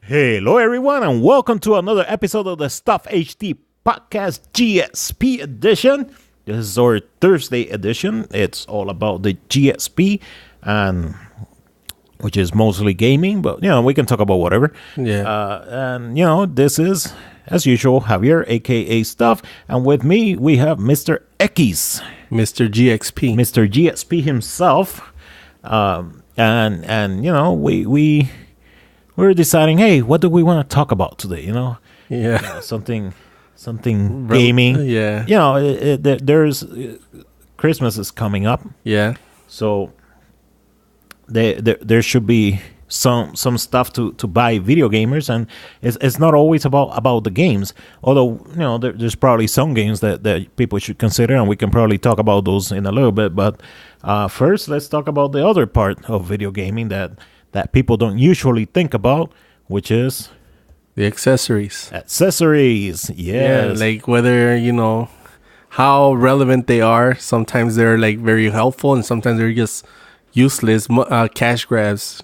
Hello, everyone, and welcome to another episode of the Stuff HD Podcast GSP edition. This is our Thursday edition. It's all about the GSP, and which is mostly gaming, but we can talk about whatever. Yeah. And this is, as usual, Javier, aka Stuff, and with me we have Mr. Equis, Mr. GXP. Mr. GSP himself. We were deciding, hey, what do we want to talk about today? Something gaming. Yeah. There's Christmas is coming up. Yeah. So there should be some stuff to buy video gamers, and it's not always about the games. Although there's probably some games that people should consider, and we can probably talk about those in a little bit. But first, let's talk about the other part of video gaming that people don't usually think about, which is the accessories. Yes. Yeah, like whether, how relevant they are. Sometimes they're like very helpful, and sometimes they're just useless cash grabs,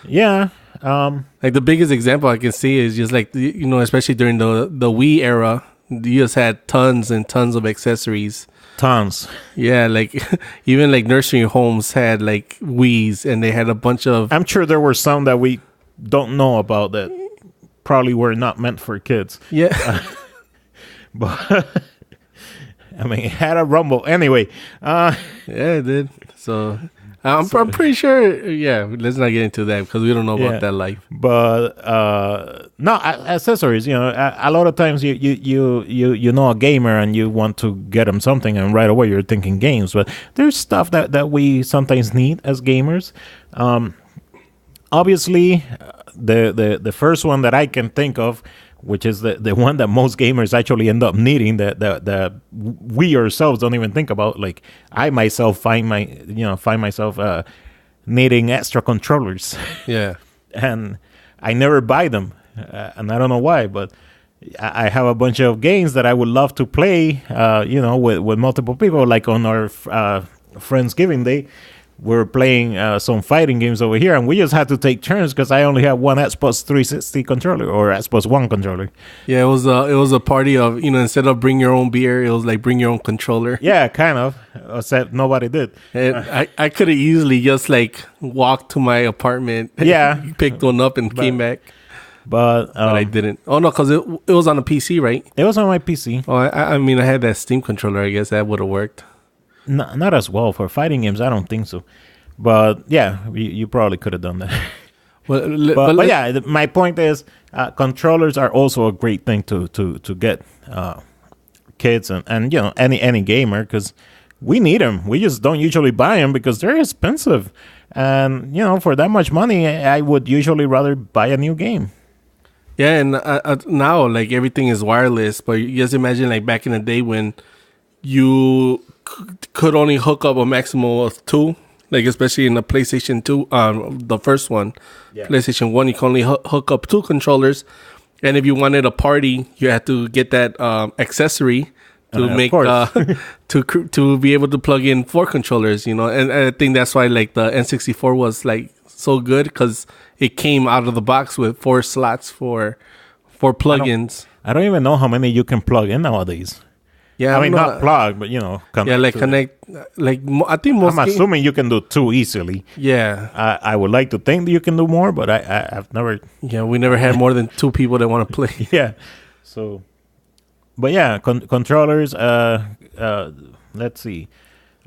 Yeah. Like the biggest example I can see is just like, especially during the Wii era, you just had tons and tons of accessories. Tons. Yeah, like even like nursing homes had like Wiis, and they had a bunch of... I'm sure there were some that we don't know about that probably were not meant for kids. Yeah. But I mean, it had a rumble. Anyway. Yeah, it did. So... I'm pretty sure. Yeah, let's not get into that because we don't know about that life. But no, accessories. A lot of times you know a gamer and you want to get them something, and right away you're thinking games. But there's stuff that we sometimes need as gamers. Obviously, the first one that I can think of, which is the one that most gamers actually end up needing, that we ourselves don't even think about. Like I myself find myself needing extra controllers. Yeah. And I never buy them, and I don't know why, but I have a bunch of games that I would love to play, with multiple people. Like on our Friendsgiving Day, we're playing some fighting games over here, and we just had to take turns because I only have one Xbox 360 controller or Xbox One controller. Yeah, it was a party of, instead of bring your own beer, it was like bring your own controller. Yeah, kind of. Except nobody did. And I could have easily just like walked to my apartment. Yeah, picked one up and came back. But I didn't. Oh no, because it was on a PC, right? It was on my PC. Oh, I mean, I had that Steam controller. I guess that would have worked. Not as well for fighting games. I don't think so. But yeah, you probably could have done that. But yeah, my point is, controllers are also a great thing to get kids and any gamer, because we need them. We just don't usually buy them because they're expensive, and for that much money, I would usually rather buy a new game. Yeah, and now like everything is wireless. But you just imagine like back in the day when you could only hook up a maximum of two, like especially in the PlayStation 2, the first one. Yeah. PlayStation 1, you can only hook up two controllers, and if you wanted a party, you had to get that accessory to make to be able to plug in four controllers, and I think that's why like the N64 was like so good, because it came out of the box with four slots for plugins. I don't even know how many you can plug in nowadays. Yeah, I mean, not plug, but connect. Like I think most. I'm assuming you can do two easily. Yeah, I would like to think that you can do more, but I've never. Yeah, we never had more than two people that want to play. Yeah, so, but yeah, controllers. Let's see.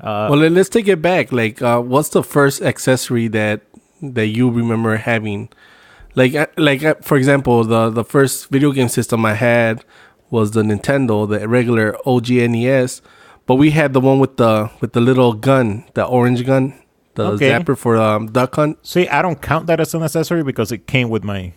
Well, let's take it back. Like, what's the first accessory that you remember having? Like, for example, the first video game system I had was the Nintendo, the regular OG NES, but we had the one with the little gun, the orange gun, the zapper for duck hunt. See, I don't count that as an accessory because it came with mine.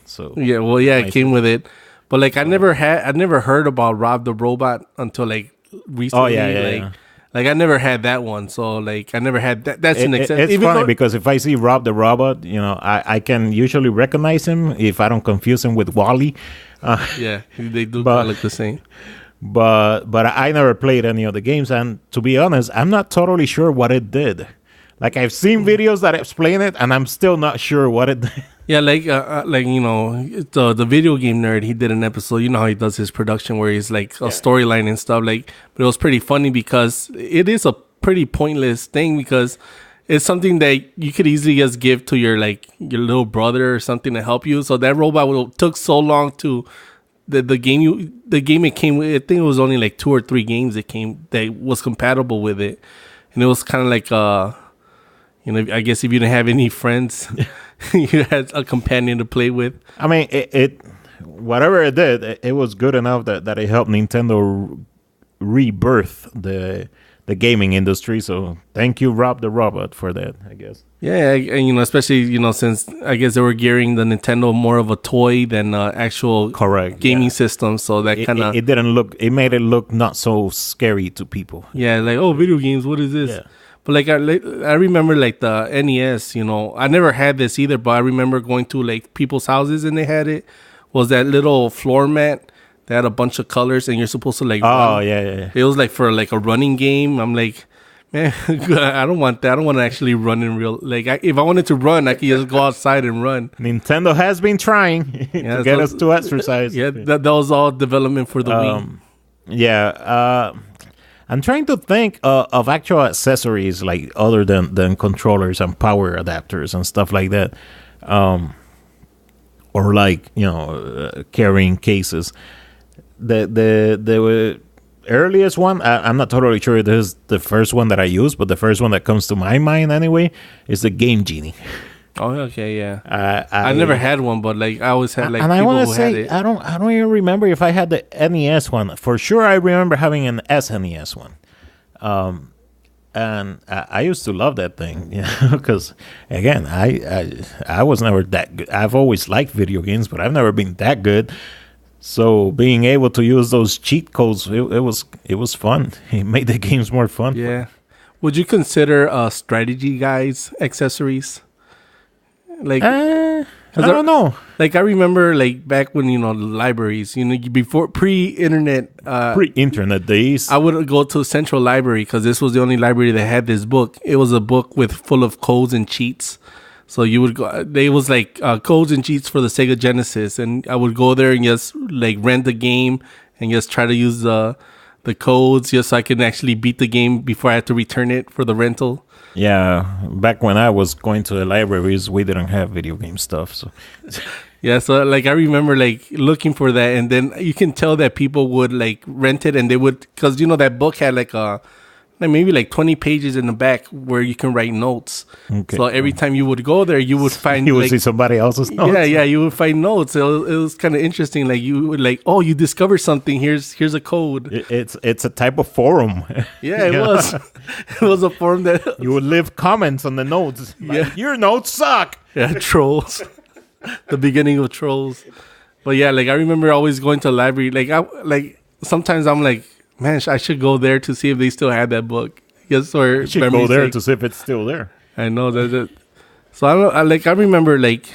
So yeah, well, yeah, it came with it, but like I never heard about Rob the Robot until like recently. Oh yeah. Like I never had that one, so like I never had that. That's an accessory. It's funny because if I see Rob the Robot, I can usually recognize him if I don't confuse him with Wally. Yeah, they do look the same. But I never played any of the games, and to be honest, I'm not totally sure what it did. Like I've seen videos that explain it, and I'm still not sure what it did. Yeah, like the video game nerd. He did an episode. You know how he does his production, where he's like a storyline and stuff. Like, but it was pretty funny because it is a pretty pointless thing because it's something that you could easily just give to your little brother or something to help you. So that robot took so long to the game it came with. I think it was only like 2 or 3 games that was compatible with it, and it was kind of like I guess if you didn't have any friends, you had a companion to play with. I mean, it whatever it did, it was good enough that it helped Nintendo rebirth the gaming industry. So thank you, Rob the Robot, for that, I guess. Yeah, and especially since I guess they were gearing the Nintendo more of a toy than actual gaming system. So that kind of it made it look not so scary to people. Yeah, like, oh, video games, what is this? Yeah. But I remember like the NES, I never had this either, but I remember going to like people's houses and they had it. Was that little floor mat that had a bunch of colors and you're supposed to like run. Yeah. It was like for like a running game. I'm like, man, I don't want that. I don't want to actually run in real. Like, if I wanted to run, I could just go outside and run. Nintendo has been trying to get us to exercise. Yeah, that was all development for the Wii. Yeah. I'm trying to think of actual accessories like other than controllers and power adapters and stuff like that, or like carrying cases. The earliest one, I'm not totally sure it is the first one that I used, but the first one that comes to my mind anyway is the Game Genie. Oh, okay, yeah. I never had one, but like I always had like. And people I want to had say it. I don't even remember if I had the NES one. For sure, I remember having an SNES one, and I used to love that thing, because again, I was never that good. I've always liked video games, but I've never been that good. So being able to use those cheat codes, it was fun. It made the games more fun. Yeah. Would you consider strategy guides accessories? Like, I don't know. Like, I remember, like, back when, the libraries, before pre-internet days, I would go to Central Library because this was the only library that had this book. It was a book full of codes and cheats. So you would go, they was like codes and cheats for the Sega Genesis. And I would go there and just, like, rent the game and just try to use the codes just so I could actually beat the game before I had to return it for the rental. Yeah, back when I was going to the libraries, we didn't have video game stuff. So, yeah, so like I remember like looking for that, and then you can tell that people would like rent it, and they would because that book had like maybe like 20 pages in the back where you can write notes. Okay. So every time you would go there, you would find you would see somebody else's notes. Yeah, you would find notes. It was kind of interesting. Like you would like, oh, you discovered something. Here's a code. It's a type of forum. Yeah, it was. It was a forum that you would leave comments on the notes. Like, yeah, your notes suck. Yeah, trolls. The beginning of trolls. But yeah, like I remember always going to the library. Like sometimes I'm like, man, I should go there to see if they still had that book. Yes, or you should go there to see if it's still there. I know that. So I remember like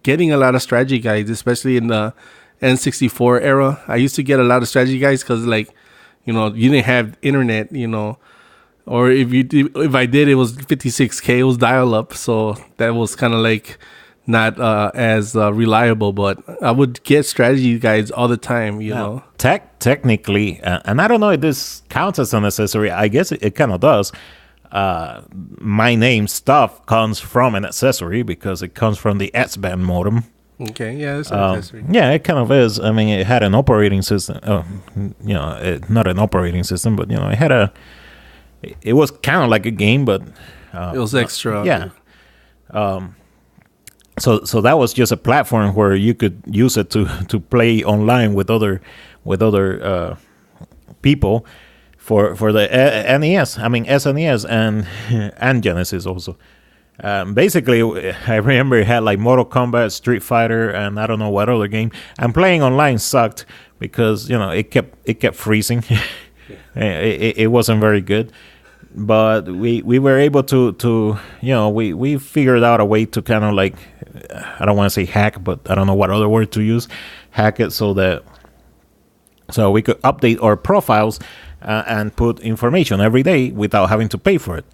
getting a lot of strategy guides, especially in the N64 era. I used to get a lot of strategy guides because like, you didn't have internet, or if I did, it was 56K. It was dial up, so that was kind of like not as reliable, but I would get strategy guides all the time, you know. Technically, and I don't know if this counts as an accessory. I guess it kind of does. My name stuff comes from an accessory because it comes from the S-band modem. Okay, yeah, it's an accessory. Yeah, it kind of is. I mean, it had an operating system. Not an operating system, but it had it was kind of like a game, but it was extra. Yeah. So that was just a platform where you could use it to play online with other people for the NES. I mean SNES and Genesis also. Basically, I remember it had like Mortal Kombat, Street Fighter, and I don't know what other game. And playing online sucked because it kept freezing. It wasn't very good. But we were able to we figured out a way to kind of like, I don't want to say hack, but I don't know what other word to use, hack it so we could update our profiles and put information every day without having to pay for it.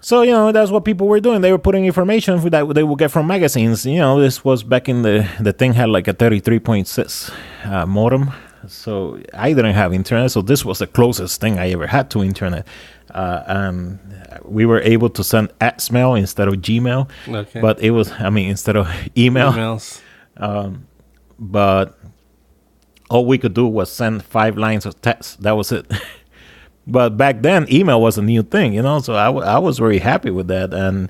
So, that's what people were doing. They were putting information that they would get from magazines. This was back in the thing had like a 33.6 modem. So I didn't have internet. So this was the closest thing I ever had to internet. And we were able to send mail instead of Gmail. Okay. But it was, instead of email. Emails. But all we could do was send 5 lines of text. That was it. But back then, email was a new thing, So I was very happy with that, and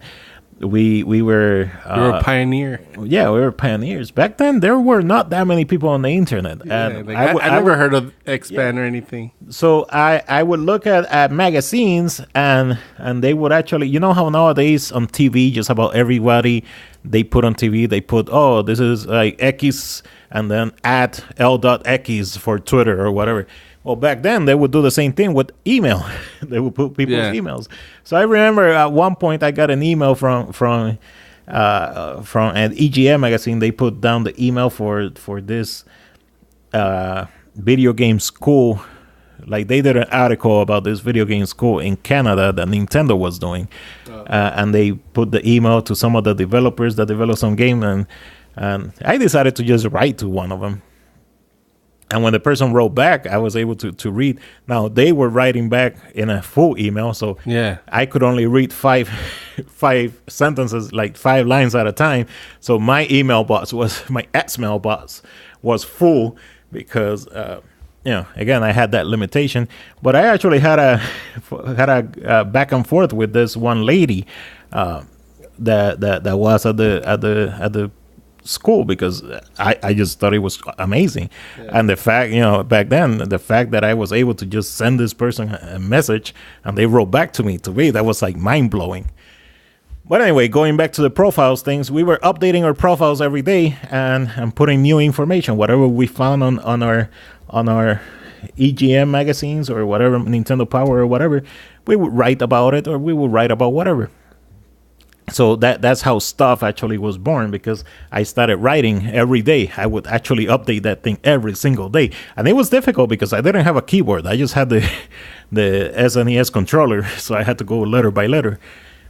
we were. You were a pioneer. Yeah, we were pioneers. Back then, there were not that many people on the internet. Yeah, and I never heard of Expand or anything. So I would look at magazines, and they would actually, how nowadays on TV, just about everybody they put on TV, they put, this is like Equis, and then at L.Equis for Twitter or whatever. Well, back then, they would do the same thing with email. They would put people's emails. So I remember at one point I got an email from an EGM magazine. They put down the email for this video game school. Like they did an article about this video game school in Canada that Nintendo was doing. And they put the email to some of the developers that developed some game. And I decided to just write to one of them. And when the person wrote back, I was able to read. Now, they were writing back in a full email, so I could only read five sentences, like 5 lines at a time. So my email box my Xmail box was full because, again, I had that limitation. But I actually had a back and forth with this one lady that was at the school because I just thought it was amazing. And the fact, back then, the fact that I was able to just send this person a message and they wrote back to me, that was like mind blowing. But anyway, going back to the profiles things, we were updating our profiles every day and putting new information, whatever we found on our EGM magazines or whatever, Nintendo Power or whatever, we would write about it or we would write about whatever. So that's how stuff actually was born, because I started writing every day. I would actually update that thing every single day. And it was difficult because I didn't have a keyboard. I just had the SNES controller, so I had to go letter by letter.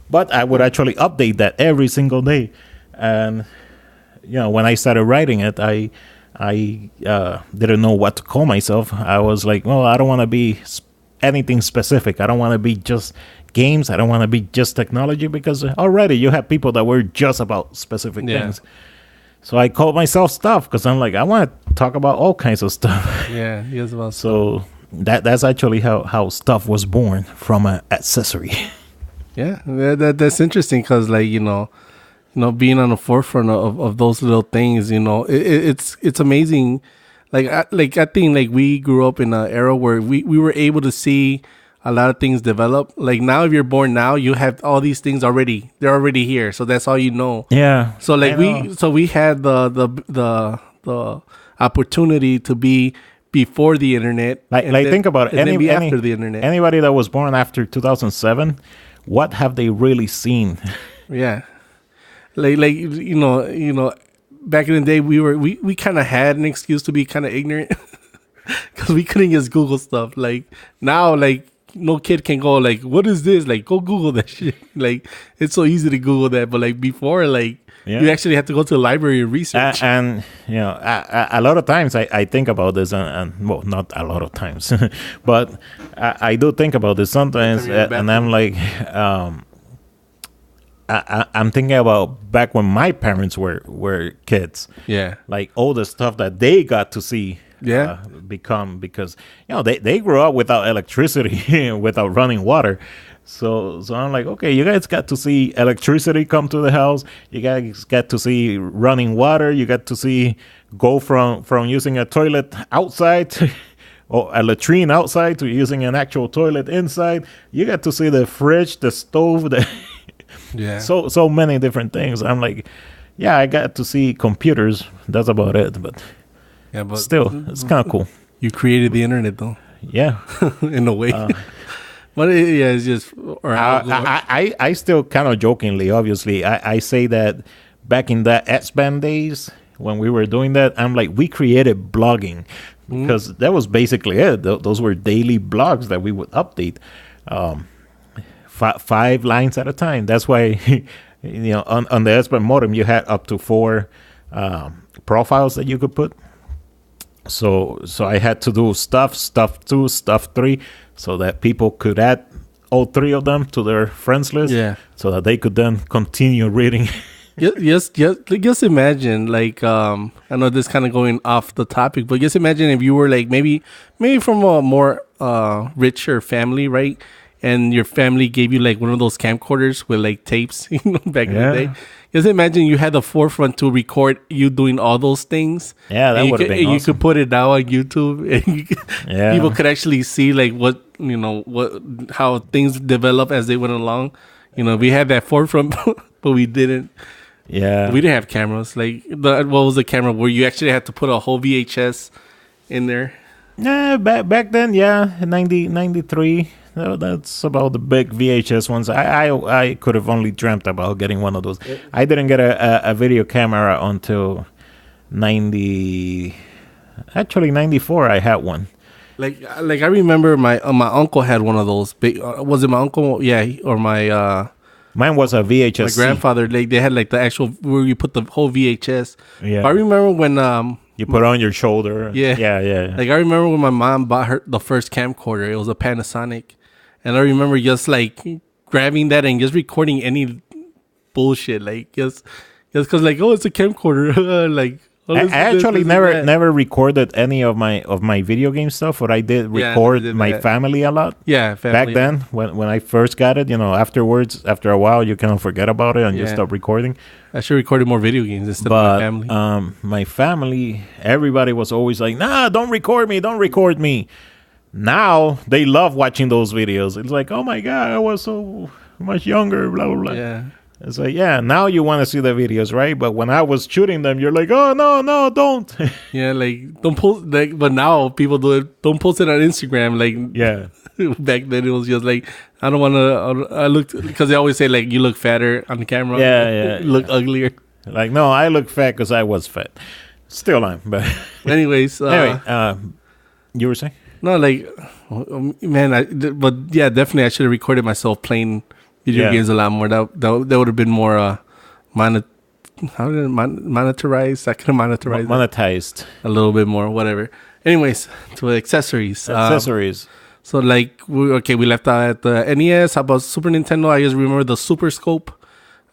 But I would actually update that every single day. And, when I started writing it, I didn't know what to call myself. I was like, well, I don't want to be anything specific. I don't want to be just games. I don't want to be just technology, because already you have people that were just about specific things. So I called myself stuff because I'm like, I want to talk about all kinds of stuff. Yeah, yes, about so that's actually how stuff was born, from an accessory. Yeah, that's interesting because, like, being on the forefront of those little things, it's amazing. I think like we grew up in an era where we were able to see a lot of things develop. Like now, if you're born now, you have all these things already. They're already here, so that's all you know. Yeah. So like we had the opportunity to be before the internet. Think about it. After the internet. Anybody that was born after 2007, what have they really seen? Yeah. Like back in the day, we kind of had an excuse to be kind of ignorant because we couldn't just Google stuff. Like now, like no kid can go like, what is this? Like, go Google that shit. Like, it's so easy to Google that. But like before, like you actually have to go to the library and research. And a lot of times I think about this, and well, not a lot of times, but I do think about this sometimes, and I'm like, I'm thinking about back when my parents were kids. Yeah. Like all the stuff that they got to see become, because they grew up without electricity, without running water. So I'm like, okay, you guys got to see electricity come to the house. You guys got to see running water. You got to see go from using a toilet outside or a latrine outside to using an actual toilet inside. You got to see the fridge, the stove, so many different things. I'm like, yeah, I got to see computers. That's about it. But still, it's kind of cool. You created the internet, though. Yeah, in a way. But it's just. I still kind of jokingly, obviously, I say that back in the S-Band days when we were doing that, I'm like, we created blogging, because that was basically it. Those were daily blogs that we would update. 5 lines at a time. That's why on the S-Band modem you had up to 4 profiles that you could put. So I had to do stuff 2, stuff 3, so that people could add all 3 of them to their friends list. Yeah. So that they could then continue reading. Just imagine, like, I know this kind of going off the topic, but just imagine if you were like maybe from a more richer family, right? And your family gave you like one of those camcorders with like tapes, back in the day. Just imagine you had the forefront to record you doing all those things. Yeah, that would have been awesome. You could put it now on YouTube, and people could actually see like how things develop as they went along. We had that forefront, but we didn't. Yeah, we didn't have cameras. Like, what was the camera where you actually had to put a whole VHS in there? Yeah, back then, 93. That's about the big VHS ones. I could have only dreamt about getting one of those. I didn't get a video camera until 94. I had one. Like I remember my uncle had one of those. Was it my uncle? Yeah, or my. Mine was a VHS. My grandfather, they had like the actual where you put the whole VHS. Yeah. But I remember when you put it on your shoulder. Yeah. Like I remember when my mom bought her the first camcorder. It was a Panasonic, and I remember just like grabbing that and just recording any bullshit, like just because like, oh, it's a camcorder, like. I actually never recorded any of my video game stuff, but I did record my family a lot. Yeah, family. Back then when I first got it, afterwards, after a while, you kind of forget about it and you stop recording. I should recorded more video games instead of my family. My family, everybody was always like, "Nah, don't record me." Now they love watching those videos. It's like, oh my god, I was so much younger, blah blah blah. Yeah. It's like, now you want to see the videos, right? But when I was shooting them, you're like, oh, no, don't. Yeah, like, don't post, like, but now people do it, don't post it on Instagram, like, yeah. Back then it was just like, I don't want to, I looked, because they always say, like, you look fatter on the camera. Yeah. You look uglier. Like, no, I look fat because I was fat. Still am, but. Anyways. You were saying? No, like, man, but yeah, definitely I should have recorded myself playing video games a lot more. That would have been more monetized. I could have monetized a little bit more. Whatever. Anyways, to accessories. So like we left out at the NES. How about Super Nintendo? I just remember the Super Scope.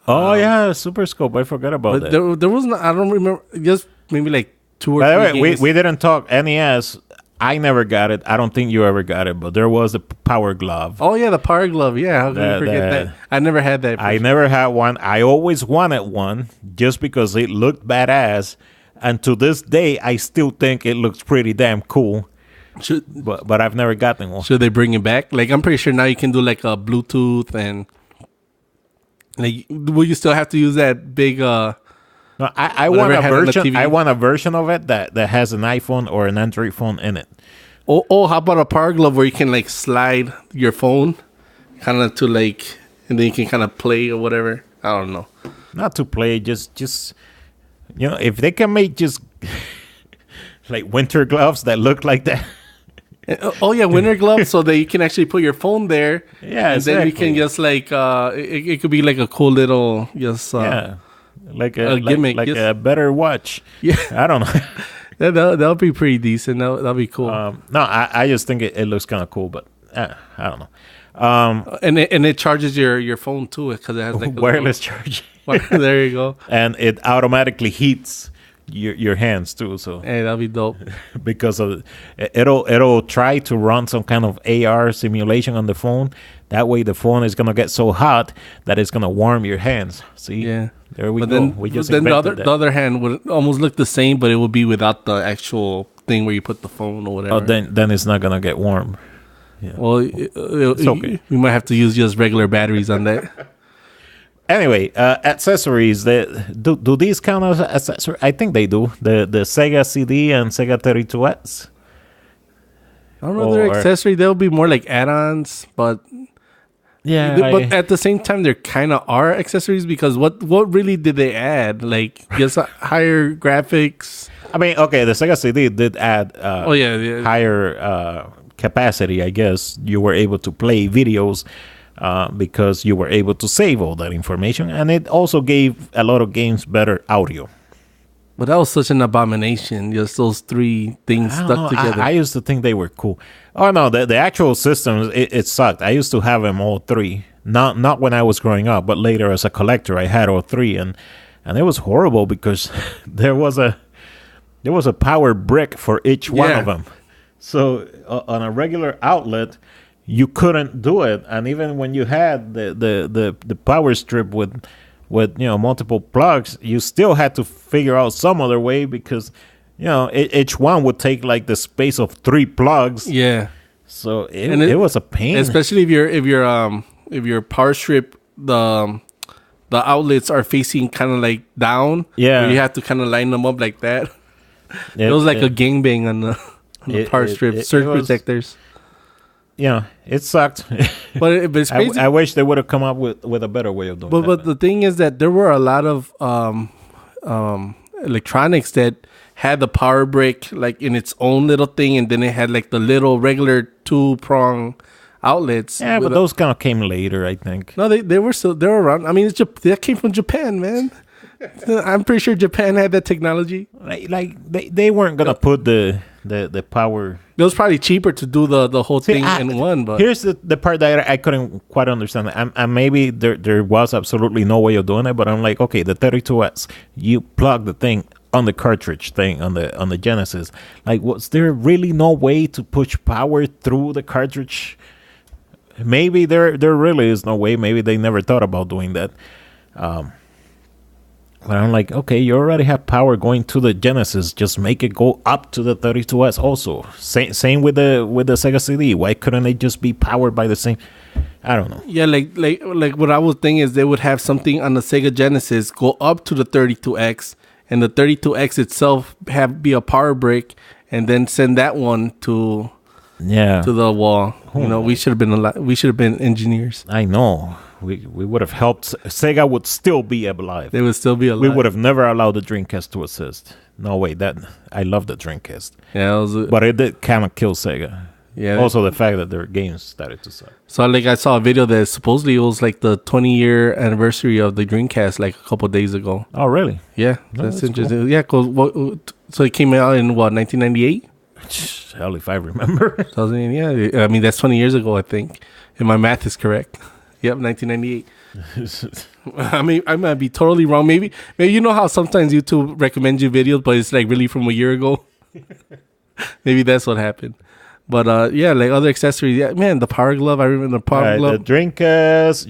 Oh Super Scope. I forgot about that. There was no, I don't remember. Just maybe like 2 or 3 By the way, games. we didn't talk NES. I never got it. I don't think you ever got it, but there was the Power Glove. Oh, yeah, the Power Glove. Yeah, how can you forget that? I never had that. I never had one. I always wanted one just because it looked badass. And to this day, I still think it looks pretty damn cool. But I've never gotten one. Should they bring it back? Like, I'm pretty sure now you can do like a Bluetooth and... Like, will you still have to use that big... No, I want a version. I want a version of it that has an iPhone or an Android phone in it. Oh, how about a Power Glove where you can like slide your phone, kind of to like, and then you can kind of play or whatever. I don't know. Not to play, just if they can make just like winter gloves that look like that. Oh yeah, winter gloves, so that you can actually put your phone there. Yeah, and exactly. Then you can just like it could be like a cool little like a gimmick, like a better watch. Yeah, I don't know. That'll be pretty decent. That'll be cool. No, I just think it looks kind of cool, but I don't know. And it charges your phone too because it has like wireless charging. There you go. And it automatically heats your hands too. So hey, that'll be dope. Because of it'll try to run some kind of AR simulation on the phone. That way, the phone is gonna get so hot that it's gonna warm your hands. See? Yeah. There we go. Then, we just then the other hand would almost look the same, but it would be without the actual thing where you put the phone or whatever. Oh, then it's not gonna get warm. Yeah. Well, it's okay. We might have to use just regular batteries on that. Anyway, accessories. Do these count as accessories? I think they do. The Sega CD and Sega 32X. I don't know if they're accessory. They'll be more like add-ons, but yeah. But at the same time, they kind of are accessories because what really did they add? Like just higher graphics. I mean, okay, the Sega CD did add higher capacity. I guess you were able to play videos because you were able to save all that information, and it also gave a lot of games better audio. But that was such an abomination, just those three things stuck together. I used to think they were cool. Oh, no, the actual systems, it sucked. I used to have them all three. Not when I was growing up, but later as a collector, I had all three. And it was horrible because there was a power brick for each one of them. So on a regular outlet, you couldn't do it. And even when you had the power strip with multiple plugs, you still had to figure out some other way because each one would take like the space of 3 plugs. Yeah. So it was a pain, especially if your power strip the outlets are facing kind of like down. Yeah, you have to kind of line them up like that. It was like a gangbang on the power strip surge protectors. It sucked. but it's crazy. I wish they would have come up with a better way of doing it. But the thing is that there were a lot of electronics that had the power brick like in its own little thing, and then it had like the little regular 2-prong outlets. Yeah, but those kind of came later, I think. No, they were around. I mean, that came from Japan, man. I'm pretty sure Japan had that technology. Like they weren't gonna put the power. It was probably cheaper to do the whole thing in one. But here's the part that I couldn't quite understand. And maybe there was absolutely no way of doing it. But I'm like, okay, the 32S, you plug the thing on the cartridge thing on the Genesis. Like, was there really no way to push power through the cartridge? Maybe there really is no way. Maybe they never thought about doing that. But I'm like, okay, you already have power going to the Genesis. Just make it go up to the 32S also. Same with the Sega CD. Why couldn't it just be powered by the same? I don't know. Yeah, like what I was thinking is they would have something on the Sega Genesis go up to the 32X, and the 32X itself be a power brick, and then send that one to the wall. We should have been engineers. I know. We would have helped. Sega would still be alive. They would still be alive. We would have never allowed the Dreamcast to assist. No way. I love the Dreamcast. Yeah, but it did kind of kill Sega. Yeah. Also, the fact that their games started to suck. So, like, I saw a video that supposedly it was like the 20-year anniversary of the Dreamcast, like a couple of days ago. Oh, really? Yeah, that's interesting. Cool. Yeah, so it came out in 1998. Hell, if I remember. Yeah, I mean that's 20 years ago, I think, if my math is correct. Yep, 1998. I mean, I might be totally wrong. Maybe you know how sometimes YouTube recommends you videos, but it's like really from a year ago. Maybe that's what happened. But yeah, like other accessories. Yeah, man, the Power Glove. I remember the Power Glove. The Dreamcast,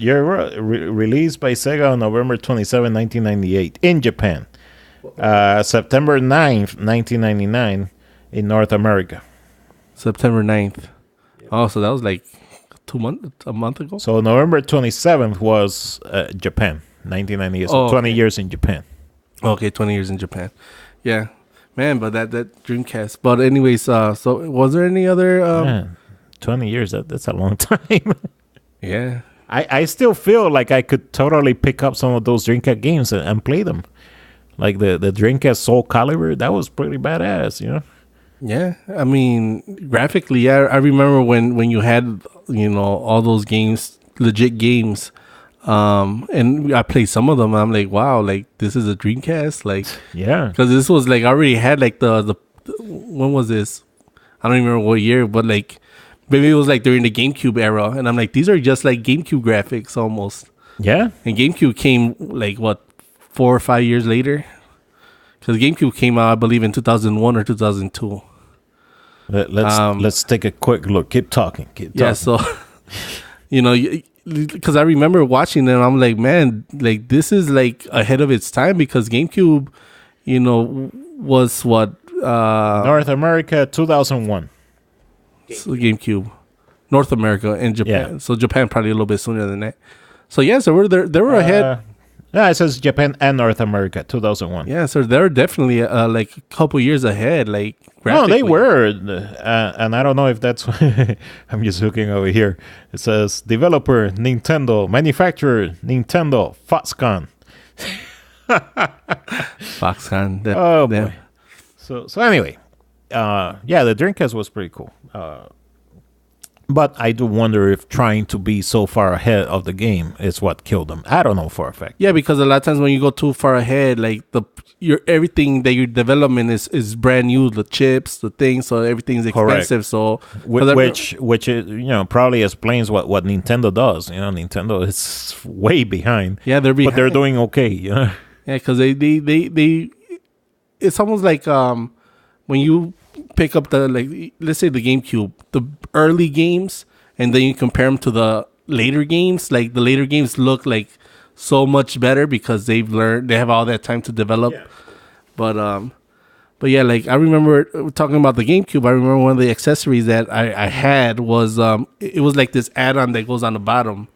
released by Sega on November 27, 1998 in Japan. September 9th, 1999 in North America. September 9th. Oh, so that was like a month ago? So November 27th was Japan, 1998. So 20 years in Japan. Okay, 20 years in Japan. Yeah. Man, but that Dreamcast. But anyways, so was there any other... 20 years, that's a long time. Yeah. I still feel like I could totally pick up some of those Dreamcast games and play them. Like the Dreamcast Soul Calibur, that was pretty badass, Yeah, I mean, graphically, yeah, I remember when you had, all those games, legit games, and I played some of them. I'm like, wow, like this is a Dreamcast, like, yeah, because this was like I already had like the when was this? I don't even remember what year, but like maybe it was like during the GameCube era, and I'm like, these are just like GameCube graphics almost. Yeah, and GameCube came like what 4 or 5 years later, because GameCube came out, I believe, in 2001 or 2002. Let's take a quick look. Keep talking. Yeah, so because I remember watching it, and I'm like, man, like this is like ahead of its time, because GameCube, was what North America 2001. So GameCube, North America and Japan. Yeah. So Japan probably a little bit sooner than that. So yeah, so they were ahead. Yeah, it says Japan and North America 2001. Yeah, so they're definitely like a couple years ahead, like. No, they were, and I don't know if that's. I'm just looking over here. It says developer Nintendo, manufacturer Nintendo, Foxconn. Foxconn. Boy. So anyway, yeah, the Dreamcast was pretty cool. But I do wonder if trying to be so far ahead of the game is what killed them. I don't know for a fact. Yeah, because a lot of times when you go too far ahead, like your everything that your development is brand new, the chips, the things, so everything's expensive. Correct. So which is, probably explains what Nintendo does. Nintendo is way behind. Yeah, they're behind. But they're doing okay. Yeah, because they it's almost like when you pick up let's say the GameCube, the early games, and then you compare them to the later games. Like the later games look like so much better because they have all that time to develop. Yeah. But yeah, like I remember talking about the GameCube. I remember one of the accessories that I had was it was like this add-on that goes on the bottom,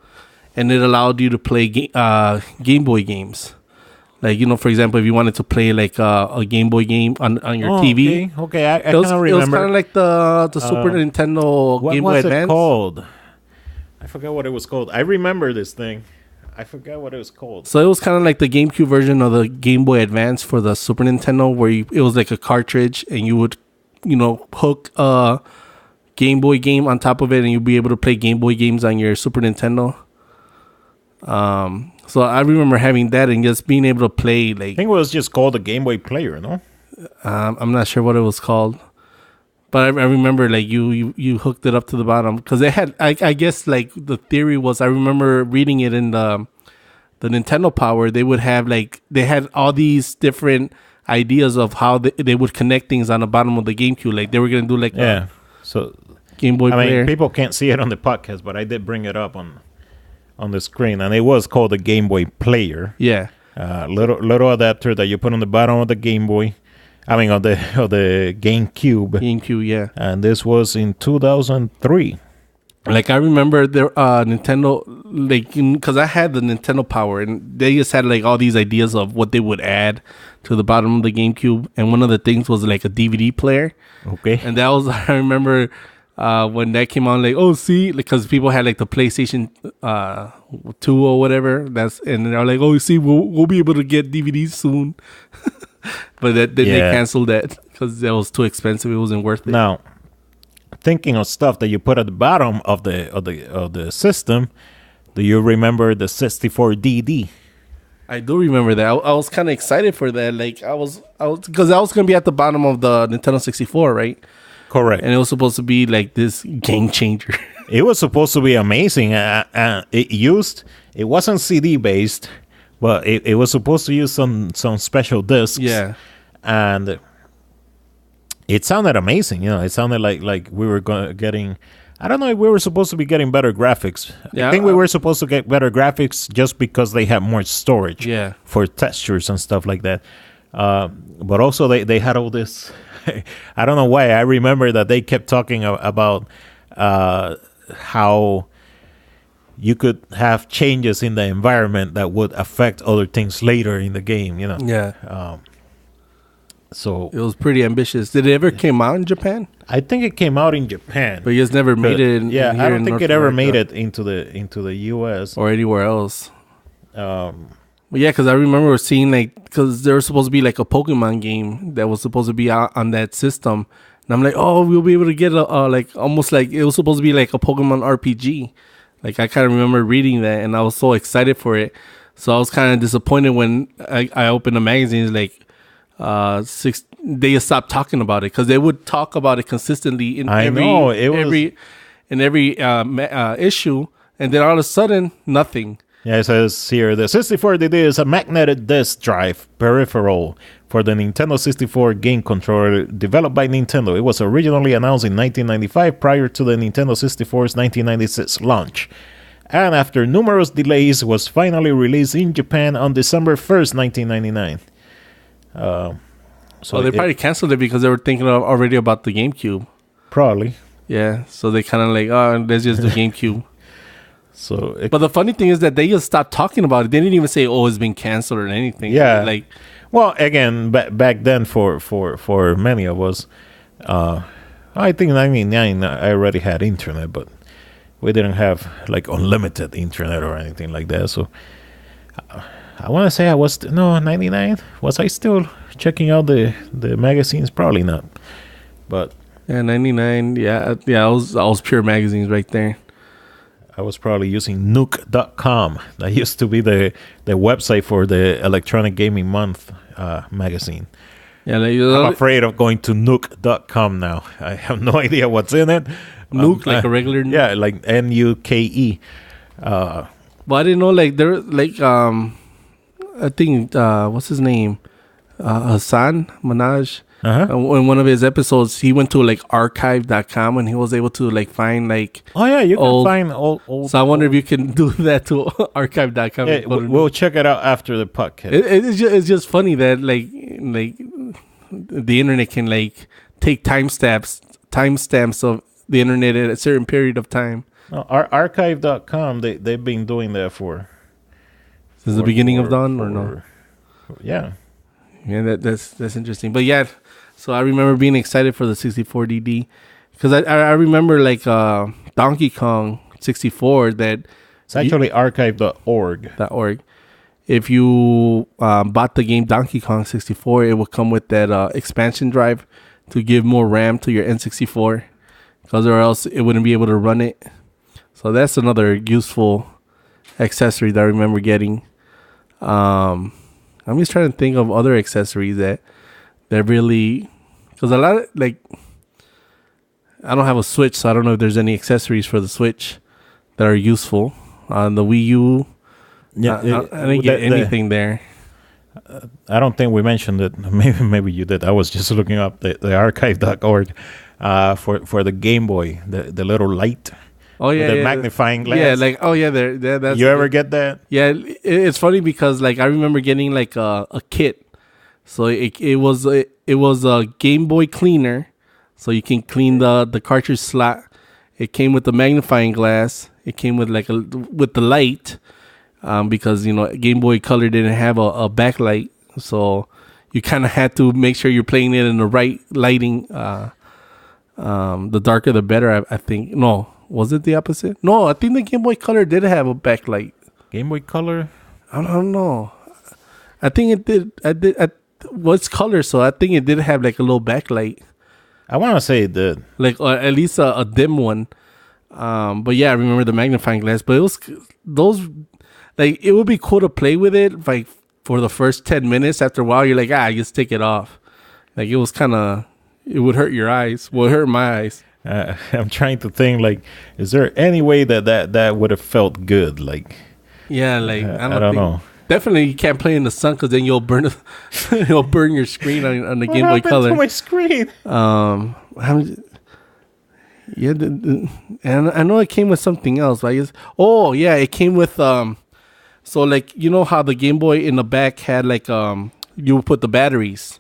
and it allowed you to play Game Boy games. Like, for example, if you wanted to play like a Game Boy game on your TV. Okay. I kind of remember. It was kind of like the Super Nintendo Game Boy Advance. What was it called? I forgot what it was called. I remember this thing. I forgot what it was called. So it was kind of like the GameCube version of the Game Boy Advance for the Super Nintendo, where it was like a cartridge, and you would, hook a Game Boy game on top of it, and you'd be able to play Game Boy games on your Super Nintendo. So I remember having that and just being able to play like. I think it was just called the Game Boy Player, no? I'm not sure what it was called, but I remember like you hooked it up to the bottom because they had. I guess like the theory was, I remember reading it in the Nintendo Power. They would have they had all these different ideas of how they would connect things on the bottom of the GameCube. Like they were gonna do so Game Boy Player. I mean, people can't see it on the podcast, but I did bring it up on the screen, and it was called the Game Boy Player. Yeah. Little adapter that you put on the bottom of the Game Boy. I mean, of the GameCube. GameCube, yeah. And this was in 2003. Like I remember there Nintendo, because I had the Nintendo Power, and they just had like all these ideas of what they would add to the bottom of the GameCube, and one of the things was like a DVD player. Okay. And that was I remember. When that came on, because people had like the PlayStation 2 or whatever, and they're like, we'll be able to get DVDs soon, but they canceled that because that was too expensive. It wasn't worth it. Now, thinking of stuff that you put at the bottom of the system, do you remember the 64DD? I do remember that. I was kind of excited for that. Like I was because I was gonna be at the bottom of the Nintendo 64, right? Correct. And it was supposed to be like this game changer. It was supposed to be amazing. It wasn't CD based, but it was supposed to use some special discs. Yeah. And it sounded amazing. It sounded like we were getting. I don't know if we were supposed to be getting better graphics. Yeah, I think we were supposed to get better graphics just because they had more storage. Yeah. For textures and stuff like that. But also they had all this. I don't know why. I remember that they kept talking about how you could have changes in the environment that would affect other things later in the game. Yeah. So it was pretty ambitious. Did it ever came out in Japan? I think it came out in Japan, but you just never made it. I don't think it ever made it into the U.S. or anywhere else. But yeah, because I remember seeing because there was supposed to be like a Pokemon game that was supposed to be out on that system, and I'm like, oh, we'll be able to get almost like it was supposed to be like a Pokemon RPG. Like I kind of remember reading that, and I was so excited for it. So I was kind of disappointed when I opened the magazines. They stopped talking about it because they would talk about it consistently in every issue, and then all of a sudden nothing. Yeah, it says here, the 64DD is a magnetic disk drive peripheral for the Nintendo 64 game controller developed by Nintendo. It was originally announced in 1995 prior to the Nintendo 64's 1996 launch. And after numerous delays, was finally released in Japan on December 1st, 1999. So they probably canceled it because they were thinking already about the GameCube. Probably. Yeah, so they kind of let's just the GameCube. But the funny thing is that they just stopped talking about it. They didn't even say, it's been canceled or anything. Yeah. Well, again, back then for many of us, I think in 1999 I already had internet, but we didn't have unlimited internet or anything like that. So I want to say 99. Was I still checking out the magazines? Probably not. But Yeah, 99. Yeah. I was pure magazines right there. I was probably using Nuke.com. That used to be the website for the Electronic Gaming Month magazine. Yeah, I'm afraid of going to Nuke.com now. I have no idea what's in it. Nuke, like a regular Nuke? Yeah, like Nuke. Well, I didn't know, like, there, like, I think, what's his name? Hassan Minaj. In one of his episodes, he went to like archive.com and he was able to like find like you can find old. So I wonder if you can do that to archive.com. Yeah, we'll check it out after the podcast. It's just funny that like the internet can like take timestamps of the internet at a certain period of time. No, archive.com, they've been doing that since the beginning of dawn, or no? Yeah. Yeah, that's interesting. But yeah, so I remember being excited for the 64DD because I remember like Donkey Kong 64 that it's actually archive.org. If you bought the game Donkey Kong 64, it would come with that expansion drive to give more RAM to your N64, because or else it wouldn't be able to run it. So that's another useful accessory that I remember getting. I'm just trying to think of other accessories that really, because a lot of like, I don't have a Switch, so I don't know if there's any accessories for the Switch that are useful. On the Wii U, I didn't get anything there. I don't think we mentioned it. Maybe you did. I was just looking up the archive.org for the Game Boy, the little light. Oh yeah, the magnifying glass. Yeah, like that's. You ever get that? Yeah, it's funny because like I remember getting like a kit, so it was a Game Boy cleaner, so you can clean the cartridge slot. It came with the magnifying glass. It came with with the light, because Game Boy Color didn't have a backlight, so you kind of had to make sure you're playing it in the right lighting. The darker the better, I think. No. Was it the opposite? No, I think the Game Boy Color did have a backlight. Game Boy Color? I don't know. I think it did. What's color? So I think it did have like a little backlight. I want to say it did. Like at least a dim one. But yeah, I remember the magnifying glass. But it was those, like, it would be cool to play with it like for the first 10 minutes. After a while, you're like, just take it off. Like it was kind of, it would hurt your eyes. Well, it hurt my eyes. I'm trying to think, like, is there any way that would have felt good? Like, yeah, like I don't know. Definitely, you can't play in the sun because then you'll burn your screen on the Game Boy Color. To my screen? Yeah, and I know it came with something else. But I guess. Oh yeah, it came with So like how the Game Boy in the back had like you would put the batteries.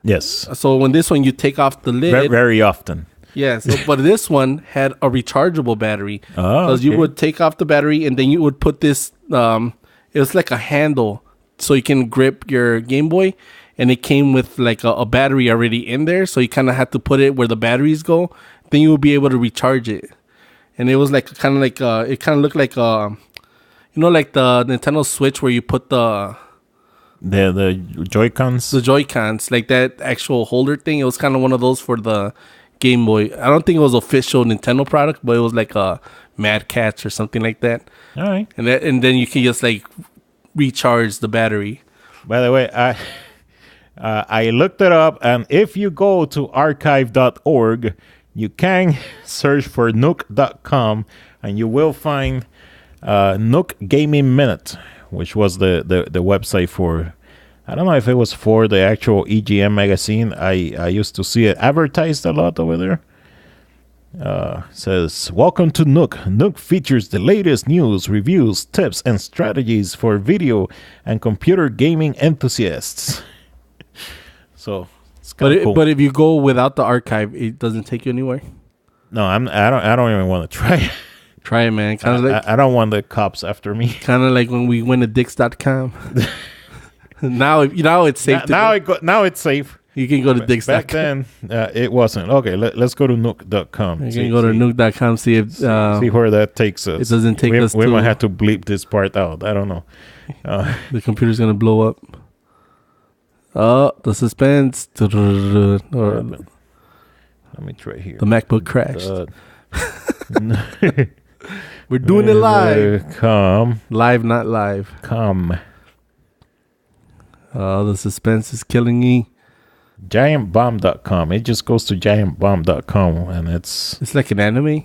Yes. So when this one you take off the lid. Very, very often. Yes, but this one had a rechargeable battery. Because you would take off the battery and then you would put this. It was like a handle, so you can grip your Game Boy, and it came with like a battery already in there. So you kind of had to put it where the batteries go. Then you would be able to recharge it, and it was like kind of like it kind of looked like like the Nintendo Switch where you put the Joy-Cons. The Joy-Cons, like that actual holder thing. It was kind of one of those for the Game Boy. I don't think it was official Nintendo product, but it was like a Mad Catz or something like that. All right. And then you can just like recharge the battery. By the way, I looked it up, and if you go to archive.org, you can search for Nuke.com, and you will find Nuke Gaming Minute, which was the website for, I don't know if it was for the actual EGM magazine. I used to see it advertised a lot over there. Says, welcome to Nook. Nook features the latest news, reviews, tips, and strategies for video and computer gaming enthusiasts. So, it's cool. But if you go without the archive, it doesn't take you anywhere. No, I don't even want to try it. Try it, man. I don't want the cops after me. Kind of like when we went to Dix.com. now it's safe. Now it's safe. You can go to Dix.com. Back then, it wasn't. Okay, let's go to Nook.com. You can go to Nook.com, see if see where that takes us. It doesn't take us. We might have to bleep this part out. I don't know. The computer's gonna blow up. Oh, the suspense. Let me try here. The MacBook crashed. We're doing it live. Live, not live. Oh, the suspense is killing me. Giantbomb.com. It just goes to giantbomb.com, and it's like an anime.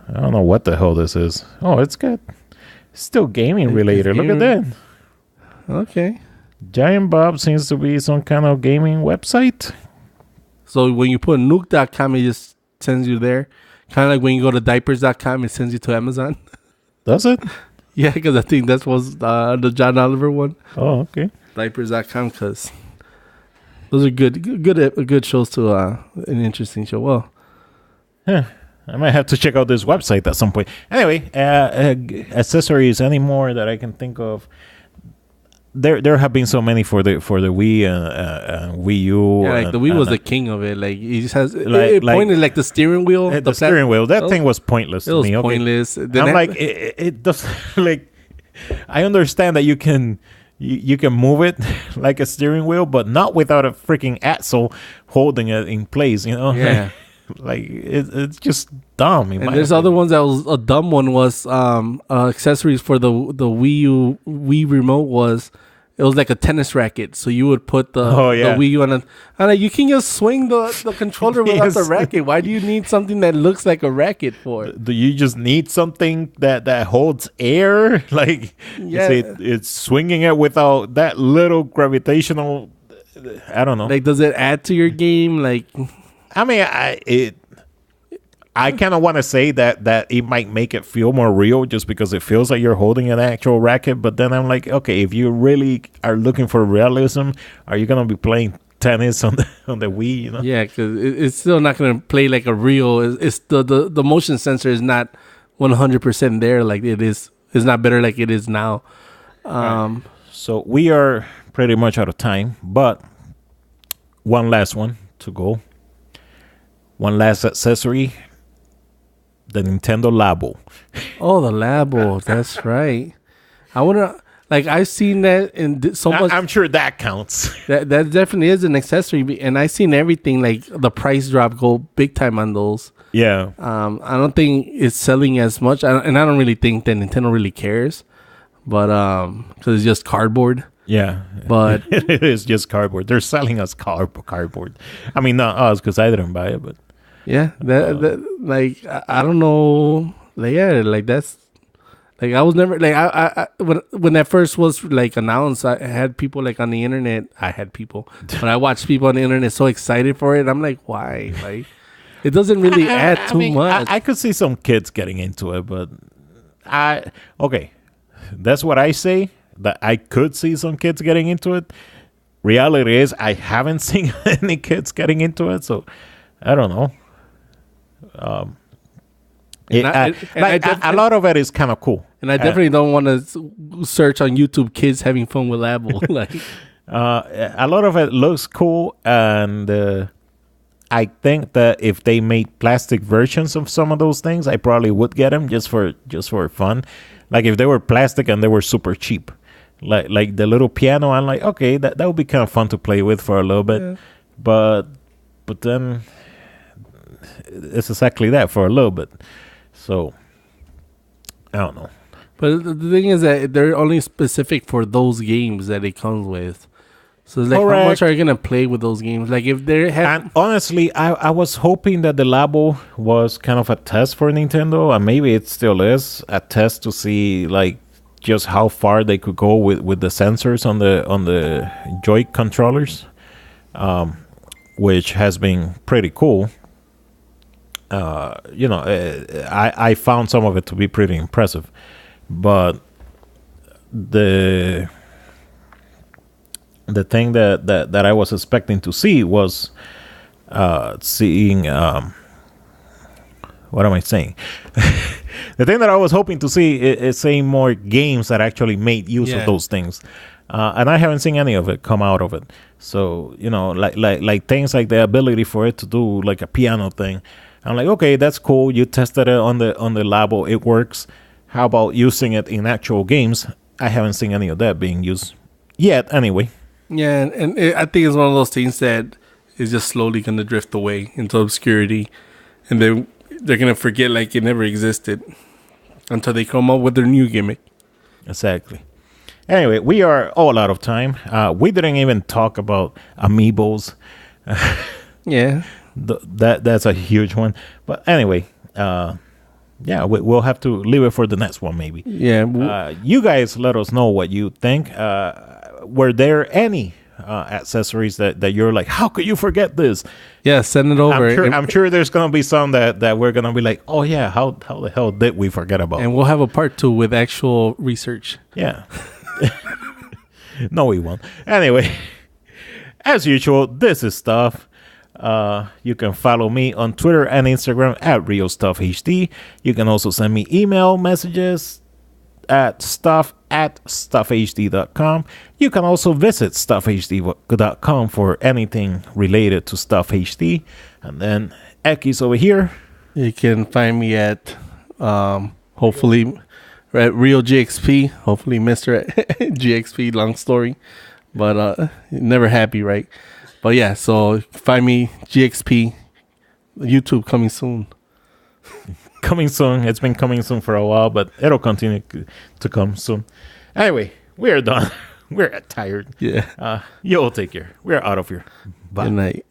I don't know what the hell this is. Oh, it's good. It's still gaming related. Look at that. Okay. Giant Bob seems to be some kind of gaming website. So when you put nuke.com, it just sends you there. Kind of like when you go to diapers.com, it sends you to Amazon. Does it? Yeah, because I think that was the John Oliver one. Oh, okay. Diapers.com, because those are good shows to an interesting show. Well, I might have to check out this website at some point. Anyway, accessories anymore that I can think of. There have been so many for the Wii and Wii U. Yeah, like the Wii was the king of it. Like he just has pointed like the steering wheel. The steering wheel. That thing was pointless to me. It was pointless. I'm like it does like. I understand that you can move it like a steering wheel, but not without a freaking axle holding it in place. You know. Yeah. Like it's just dumb. And there's other ones that was a dumb one was accessories for the Wii remote was it was like a tennis racket. So you would put the Wii U on and like you can just swing the controller without the racket. Why do you need something that looks like a racket for? Do you just need something that holds air? Like it's swinging it without that little gravitational. I don't know. Like does it add to your game? Like. I mean, I kind of want to say that it might make it feel more real just because it feels like you're holding an actual racket. But then I'm like, okay, if you really are looking for realism, are you gonna be playing tennis on the Wii? You know? Yeah, because it's still not gonna play like a real. It's the motion sensor is not 100% there like it is. It's not better like it is now. Right. So we are pretty much out of time, but one last one to go. One last accessory, the Nintendo Labo. Oh, the Labo. That's right. I want to, like, I've seen that in so much. I'm sure that counts. That definitely is an accessory. And I've seen everything, like, the price drop go big time on those. Yeah. I don't think it's selling as much. And I don't really think that Nintendo really cares. But, because it's just cardboard. Yeah, but it is just cardboard. They're selling us cardboard. I mean, not us because I didn't buy it, but yeah, that like I don't know. Like yeah, like that's like I was never like I when that first was like announced, I had people like on the internet. But I watched people on the internet so excited for it. I'm like, why? Like it doesn't really add too much. I could see some kids getting into it, but that's what I say. That I could see some kids getting into it. Reality is I haven't seen any kids getting into it, so I don't know. A lot of it is kind of cool, and I definitely don't want to search on YouTube kids having fun with Labo. Like a lot of it looks cool, and I think that if they made plastic versions of some of those things, I probably would get them just for fun. Like if they were plastic and they were super cheap. Like the little piano, I'm like, okay, that would be kind of fun to play with for a little bit. Yeah. But then it's exactly that for a little bit. So I don't know. But the thing is that they're only specific for those games that it comes with. So it's like, how much are you gonna play with those games? Like if they have. And honestly, I was hoping that the Labo was kind of a test for Nintendo, and maybe it still is a test to see like just how far they could go with the sensors on the Joy controllers, which has been pretty cool. I found some of it to be pretty impressive, but the thing that I was expecting to see was seeing what am I saying? The thing that I was hoping to see is seeing more games that actually made use of those things, and I haven't seen any of it come out of it. So like things like the ability for it to do like a piano thing. I'm like, okay, that's cool. You tested it on the Labo, it works. How about using it in actual games? I haven't seen any of that being used yet. Anyway. Yeah, and I think it's one of those things that is just slowly going to drift away into obscurity. And then they're going to forget like it never existed until they come up with their new gimmick. Exactly. Anyway, we are all out of time. We didn't even talk about amiibos. Yeah. That's a huge one. But anyway, we'll have to leave it for the next one, maybe. Yeah. You guys let us know what you think. Were there any accessories that you're like, how could you forget this? Yeah, send it over. I'm sure there's going to be some that we're going to be like, oh, yeah, how the hell did we forget about? And we'll have a part 2 with actual research. Yeah. No, we won't. Anyway, as usual, this is Stuff. You can follow me on Twitter and Instagram at RealStuffHD. You can also send me email messages at stuffhd.com. You can also visit stuffhd.com for anything related to Stuff HD. And then Equis over here. You can find me at hopefully at Real GXP. Hopefully Mr. GXP, long story. But never happy, right? But yeah, so find me GXP, YouTube coming soon. Coming soon. It's been coming soon for a while, but it'll continue to come soon. Anyway, we're done. We're tired. Yeah. You'll take care. We're out of here. Bye. Good night.